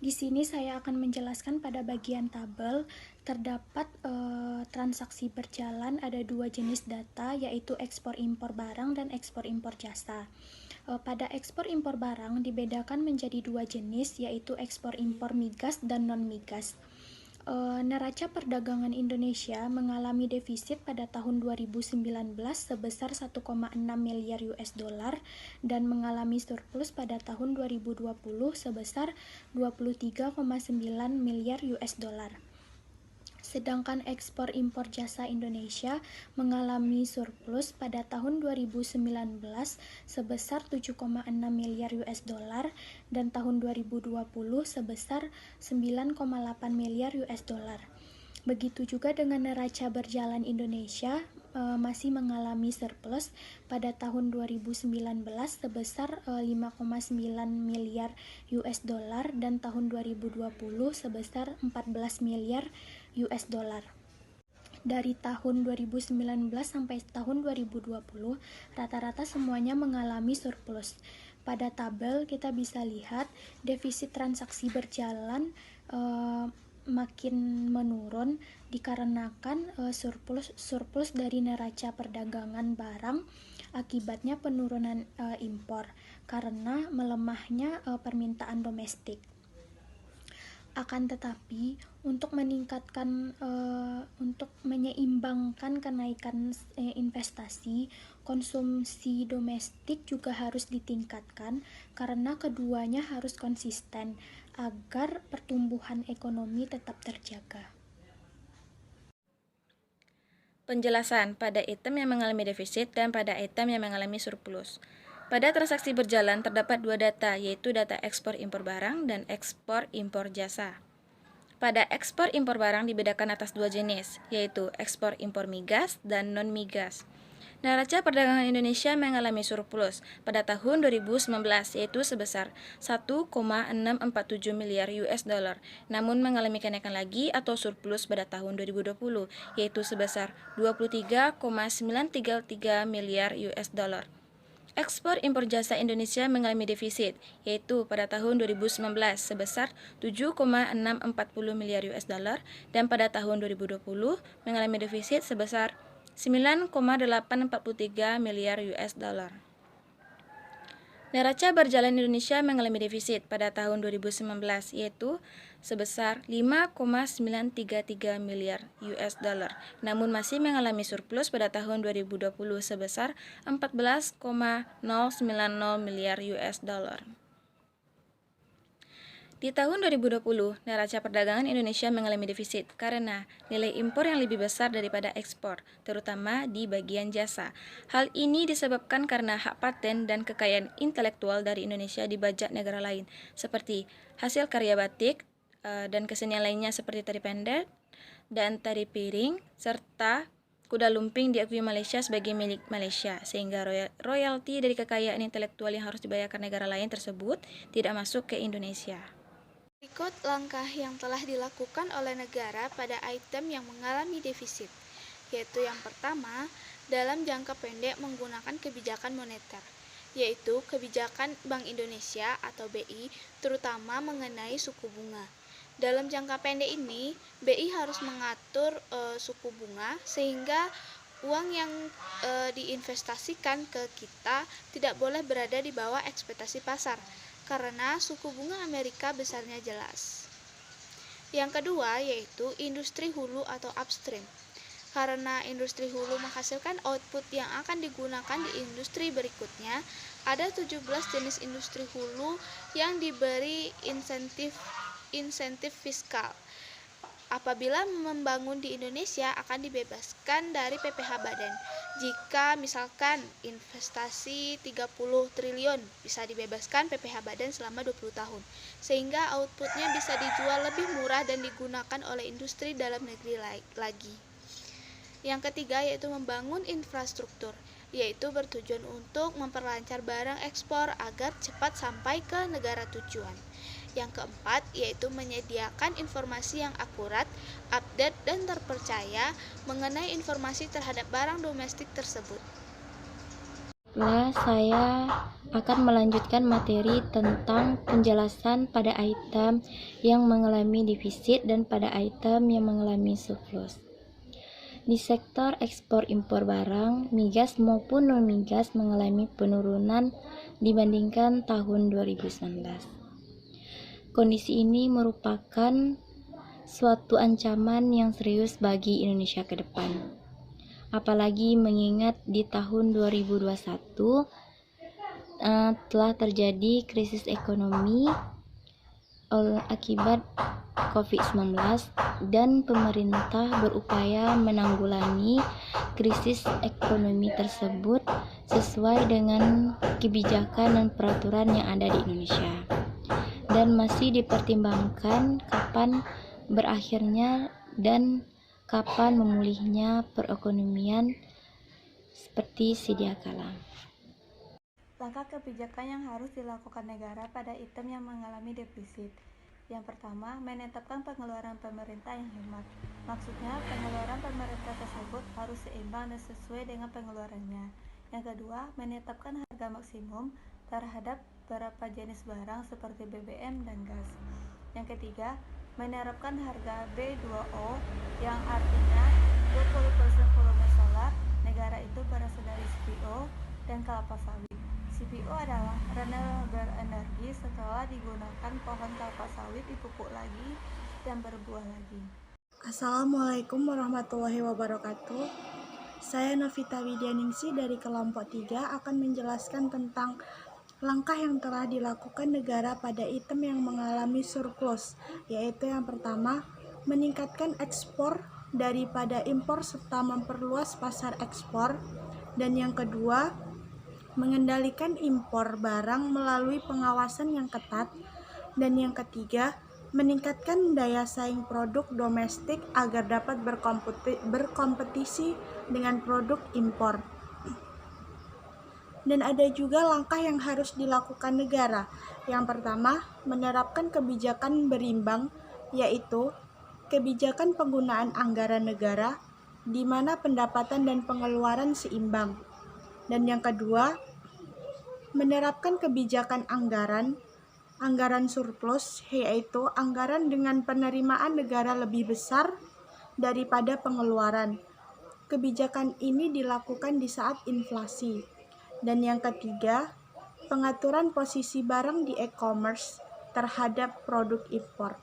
Di sini saya akan menjelaskan pada bagian tabel terdapat transaksi berjalan ada dua jenis data, yaitu ekspor impor barang dan ekspor impor jasa. Pada ekspor impor barang dibedakan menjadi dua jenis, yaitu ekspor impor migas dan non migas. Neraca perdagangan Indonesia mengalami defisit pada tahun 2019 sebesar 1,6 miliar US dollar dan mengalami surplus pada tahun 2020 sebesar 23,9 miliar US dollar. Sedangkan ekspor impor jasa Indonesia mengalami surplus pada tahun 2019 sebesar 7,6 miliar US dollar dan tahun 2020 sebesar 9,8 miliar US dollar. Begitu juga dengan neraca berjalan Indonesia masih mengalami surplus pada tahun 2019 sebesar 5,9 miliar US dollar dan tahun 2020 sebesar 14 miliar US dollar. Dari tahun 2019 sampai tahun 2020, rata-rata semuanya mengalami surplus. Pada tabel kita bisa lihat defisit transaksi berjalan makin menurun dikarenakan surplus dari neraca perdagangan barang akibatnya penurunan impor karena melemahnya permintaan domestik. Akan tetapi untuk menyeimbangkan kenaikan investasi, konsumsi domestik juga harus ditingkatkan karena keduanya harus konsisten agar pertumbuhan ekonomi tetap terjaga. Penjelasan pada item yang mengalami defisit dan pada item yang mengalami surplus. Pada transaksi berjalan terdapat dua data, yaitu data ekspor impor barang dan ekspor impor jasa. Pada ekspor impor barang dibedakan atas dua jenis, yaitu ekspor impor migas dan non-migas. Neraca perdagangan Indonesia mengalami surplus pada tahun 2019, yaitu sebesar 1,647 miliar US dollar, namun mengalami kenaikan lagi atau surplus pada tahun 2020, yaitu sebesar 23,933 miliar US dollar. Ekspor impor jasa Indonesia mengalami defisit, yaitu pada tahun 2019 sebesar 7,640 miliar US dollar dan pada tahun 2020 mengalami defisit sebesar 9,843 miliar US dollar. Neraca berjalan Indonesia mengalami defisit pada tahun 2019, yaitu sebesar 5,933 miliar US dollar, namun masih mengalami surplus pada tahun 2020 sebesar 14,090 miliar US dollar. Di tahun 2020, neraca perdagangan Indonesia mengalami defisit karena nilai impor yang lebih besar daripada ekspor, terutama di bagian jasa. Hal ini disebabkan karena hak paten dan kekayaan intelektual dari Indonesia dibajak negara lain, seperti hasil karya batik dan kesenian lainnya seperti tari pendek dan tari piring, serta kuda lumping diakui Malaysia sebagai milik Malaysia, sehingga royalti dari kekayaan intelektual yang harus dibayarkan negara lain tersebut tidak masuk ke Indonesia. Berikut langkah yang telah dilakukan oleh negara pada item yang mengalami defisit, yaitu yang pertama, dalam jangka pendek menggunakan kebijakan moneter, yaitu kebijakan Bank Indonesia atau BI, terutama mengenai suku bunga. Dalam jangka pendek ini, BI harus mengatur suku bunga sehingga uang yang diinvestasikan ke kita tidak boleh berada di bawah ekspektasi pasar, karena suku bunga Amerika besarnya jelas. Yang kedua yaitu industri hulu atau upstream. Karena industri hulu menghasilkan output yang akan digunakan di industri berikutnya, ada 17 jenis industri hulu yang diberi insentif fiskal. Apabila membangun di Indonesia akan dibebaskan dari PPh Badan. Jika misalkan investasi 30 triliun bisa dibebaskan PPh Badan selama 20 tahun. Sehingga outputnya bisa dijual lebih murah dan digunakan oleh industri dalam negeri lagi. Yang ketiga yaitu membangun infrastruktur, yaitu bertujuan untuk memperlancar barang ekspor agar cepat sampai ke negara tujuan. Yang keempat yaitu menyediakan informasi yang akurat, update, dan terpercaya mengenai informasi terhadap barang domestik tersebut. Saya akan melanjutkan materi tentang penjelasan pada item yang mengalami defisit dan pada item yang mengalami surplus. Di sektor ekspor impor barang, migas maupun non-migas mengalami penurunan dibandingkan tahun 2019. Kondisi ini merupakan suatu ancaman yang serius bagi Indonesia ke depan. Apalagi mengingat di tahun 2021 telah terjadi krisis ekonomi akibat COVID-19 dan pemerintah berupaya menanggulangi krisis ekonomi tersebut sesuai dengan kebijakan dan peraturan yang ada di Indonesia. Dan masih dipertimbangkan kapan berakhirnya dan kapan memulihnya perekonomian seperti sedia kala. Langkah kebijakan yang harus dilakukan negara pada item yang mengalami defisit. Yang pertama, menetapkan pengeluaran pemerintah yang hemat. Maksudnya, pengeluaran pemerintah tersebut harus seimbang dan sesuai dengan pengeluarannya. Yang kedua, menetapkan harga maksimum terhadap beberapa jenis barang seperti BBM dan gas. Yang ketiga, menerapkan harga B2O yang artinya 20% volume solar negara itu berasal dari CPO dan kelapa sawit. CPO adalah renewable energy setelah digunakan pohon kelapa sawit dipupuk lagi dan berbuah lagi. Assalamualaikum warahmatullahi wabarakatuh. Saya Novita Widyaningsi dari kelompok 3 akan menjelaskan tentang langkah yang telah dilakukan negara pada item yang mengalami surplus, yaitu yang pertama, meningkatkan ekspor daripada impor serta memperluas pasar ekspor, dan yang kedua, mengendalikan impor barang melalui pengawasan yang ketat, dan yang ketiga, meningkatkan daya saing produk domestik agar dapat berkompetisi dengan produk impor. Dan ada juga langkah yang harus dilakukan negara. Yang pertama, menerapkan kebijakan berimbang, yaitu kebijakan penggunaan anggaran negara di mana pendapatan dan pengeluaran seimbang. Dan yang kedua, menerapkan kebijakan anggaran surplus, yaitu anggaran dengan penerimaan negara lebih besar daripada pengeluaran. Kebijakan ini dilakukan di saat inflasi. Dan yang ketiga, pengaturan posisi barang di e-commerce terhadap produk impor.